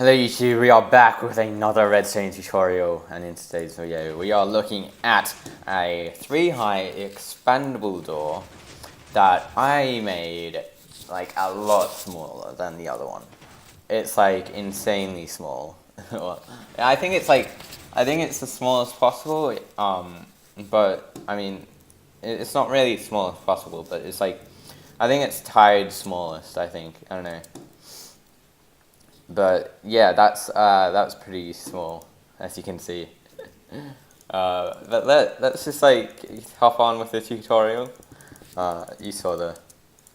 Hello YouTube, we are back with another redstone tutorial, and in today's video we are looking at a 3-high expandable door that I made like a lot smaller than the other one. It's like insanely small. Well, I think it's the smallest possible, but I mean it's not really small as possible, but it's like I think it's tied smallest, I don't know. But yeah, that's pretty small, as you can see. But let's just like hop on with the tutorial. You saw the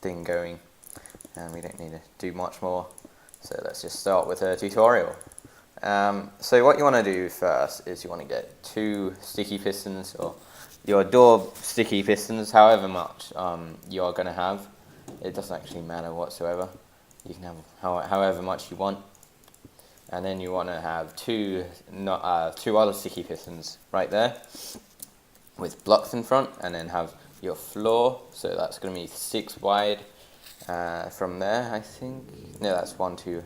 thing going, and we don't need to do much more. So let's just start with a tutorial. So what you want to do first is you want to get 2 sticky pistons, or your door sticky pistons, however much you're going to have. It doesn't actually matter whatsoever. You can have however much you want. And then you want to have two other sticky pistons right there with blocks in front, and then have your floor. So that's going to be 6 wide from there, I think. No, that's 1, 2.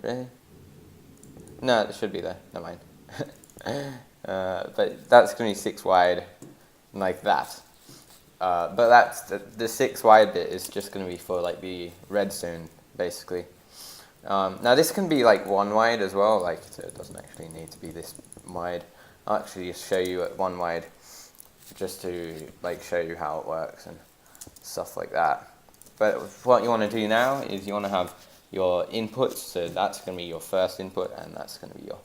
Really? No, it should be there. Never mind. But that's going to be 6 wide, like that. But that's the 6 wide bit is just going to be for like the redstone, basically. Now this can be like 1 wide as well, like, so it doesn't actually need to be this wide. I'll actually just show you at 1 wide, just to like show you how it works and stuff like that. But what you want to do now is you want to have your inputs, so that's going to be your first input, and that's going to be your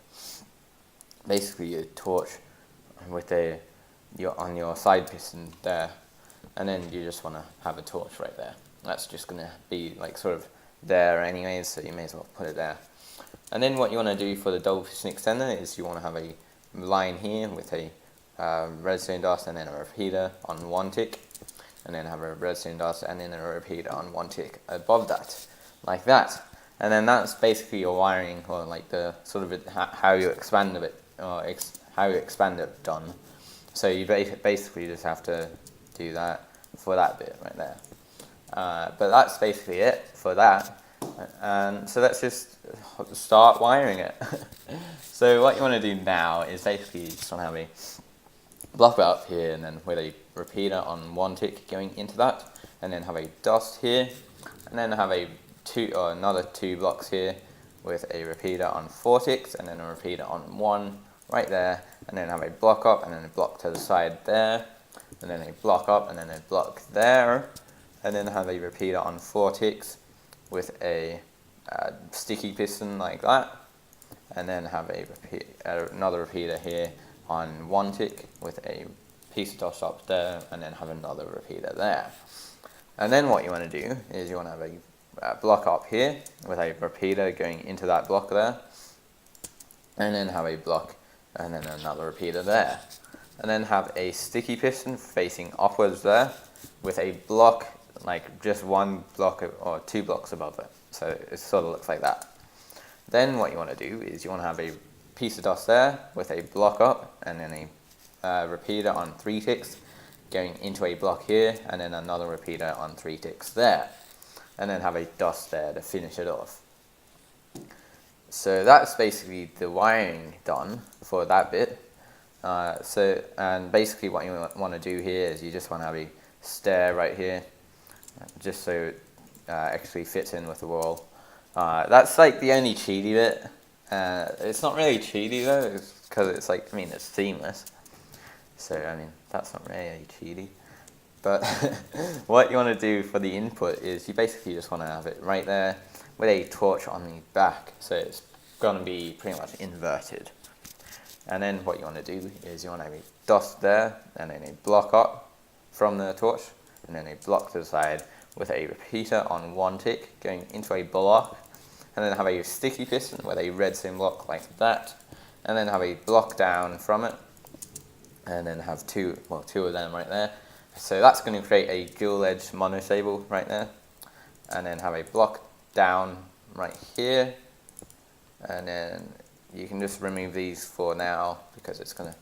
basically your torch with on your side piston there, and then you just want to have a torch right there. That's just going to be like sort of there anyways, so you may as well put it there. And then what you want to do for the double piston extender is you want to have a line here with a redstone dust and then a repeater on 1 tick, and then have a redstone dust and then a repeater on 1 tick above that, like that. And then that's basically your wiring, or like the sort of how you expand it, or how you expand it done. So you basically just have to do that for that bit right there. But that's basically it for that, and so let's just start wiring it. So what you want to do now is basically you just want to have a block up here, and then with a repeater on 1 tick going into that, and then have a dust here, and then have another 2 blocks here with a repeater on 4 ticks, and then a repeater on 1 right there, and then have a block up and then a block to the side there, and then a block up and then a block there, and then have a repeater on 4 ticks with a sticky piston like that, and then have another repeater here on 1 tick with a piece of dust up there, and then have another repeater there. And then what you want to do is you want to have a block up here with a repeater going into that block there, and then have a block and then another repeater there, and then have a sticky piston facing upwards there with a block, like just 1 block or 2 blocks above it, so it sort of looks like that. Then what you want to do is you want to have a piece of dust there with a block up and then a repeater on 3 ticks going into a block here, and then another repeater on 3 ticks there, and then have a dust there to finish it off. So that's basically the wiring done for that bit. And basically what you want to do here is you just want to have a stair right here, just so it actually fits in with the wall. That's like the only cheaty bit. It's not really cheaty though, because it's like, I mean, it's seamless. So I mean, that's not really cheaty. But what you want to do for the input is you basically just want to have it right there with a torch on the back, so it's going to be pretty much inverted. And then what you want to do is you want to have a dust there, and then a block up from the torch, and then a block to the side with a repeater on 1 tick going into a block, and then have a sticky piston with a redstone block like that, and then have a block down from it, and then have 2 of them right there. So that's going to create a dual edge monotable right there, and then have a block down right here, and then you can just remove these for now because it's going to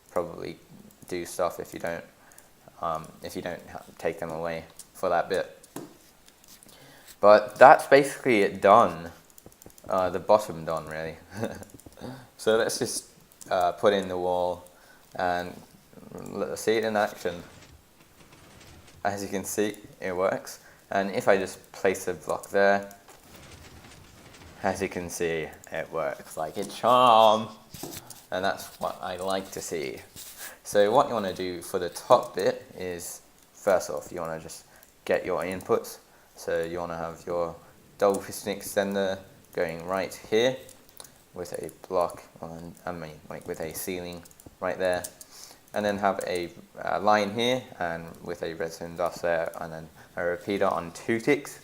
probably do stuff if you don't take them away for that bit. But that's basically it done. the bottom done really. So let's just put in the wall and let's see it in action. As you can see, it works. And if I just place a block there, as you can see, it works like a charm. And that's what I like to see. So what you want to do for the top bit is, first off, you want to just get your inputs. So you want to have your double piston extender going right here with a block on, like with a ceiling right there, and then have a line here and with a redstone dust there, and then a repeater on 2 ticks,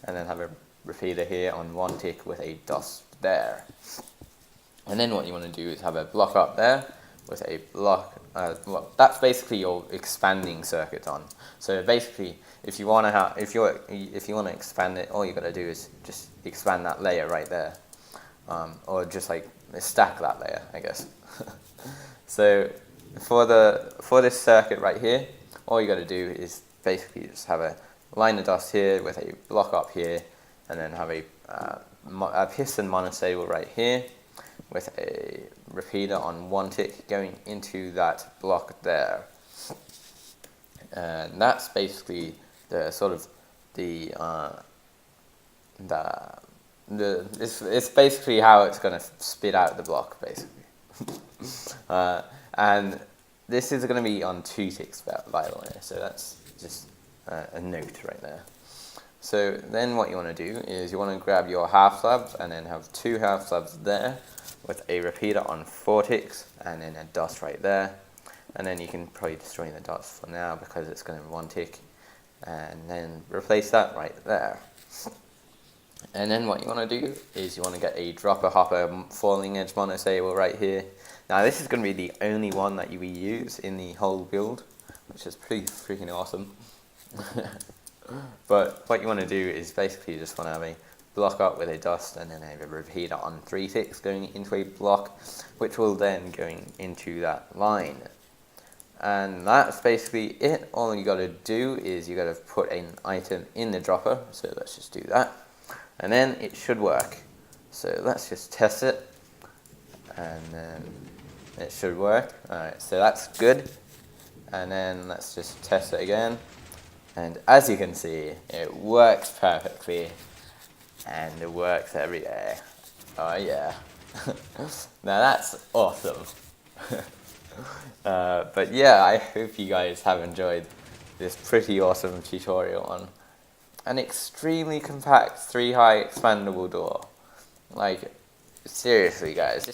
and then have a repeater here on 1 tick with a dust there. And then what you want to do is have a block up there with a block. Well, that's basically your expanding circuit on. So basically, if you want to if you want to expand it, all you got to do is just expand that layer right there, or just like stack that layer, I guess. So for this circuit right here, all you got to do is basically just have a line of dust here with a block up here, and then have a piston monostable right here with a repeater on 1 tick going into that block there. And that's basically the sort of it's basically how it's going to spit out the block, basically. And this is going to be on 2 ticks, by the way, so that's just a note right there. So then what you want to do is you want to grab your half slabs and then have 2 half slabs there with a repeater on 4 ticks and then a dust right there. And then you can probably destroy the dots for now because it's going to be 1 tick, and then replace that right there. And then what you want to do is you want to get a dropper hopper falling edge monostable right here. Now this is going to be the only one that you will use in the whole build, which is pretty freaking awesome. But what you want to do is basically just want to have a block up with a dust and then a repeater on 3 ticks going into a block, which will then go into that line. And that's basically it. All you got to do is you got to put an item in the dropper. So let's just do that, and then it should work. So let's just test it, and then it should work. Alright, so that's good. And then let's just test it again. And as you can see, it works perfectly, and it works every day. Oh yeah. Now that's awesome. But yeah, I hope you guys have enjoyed this pretty awesome tutorial on an extremely compact 3-high expandable door. Like, seriously guys,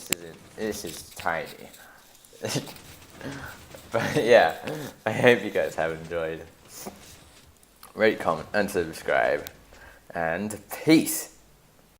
this is tiny. But yeah, I hope you guys have enjoyed. Rate, comment, and subscribe. And peace!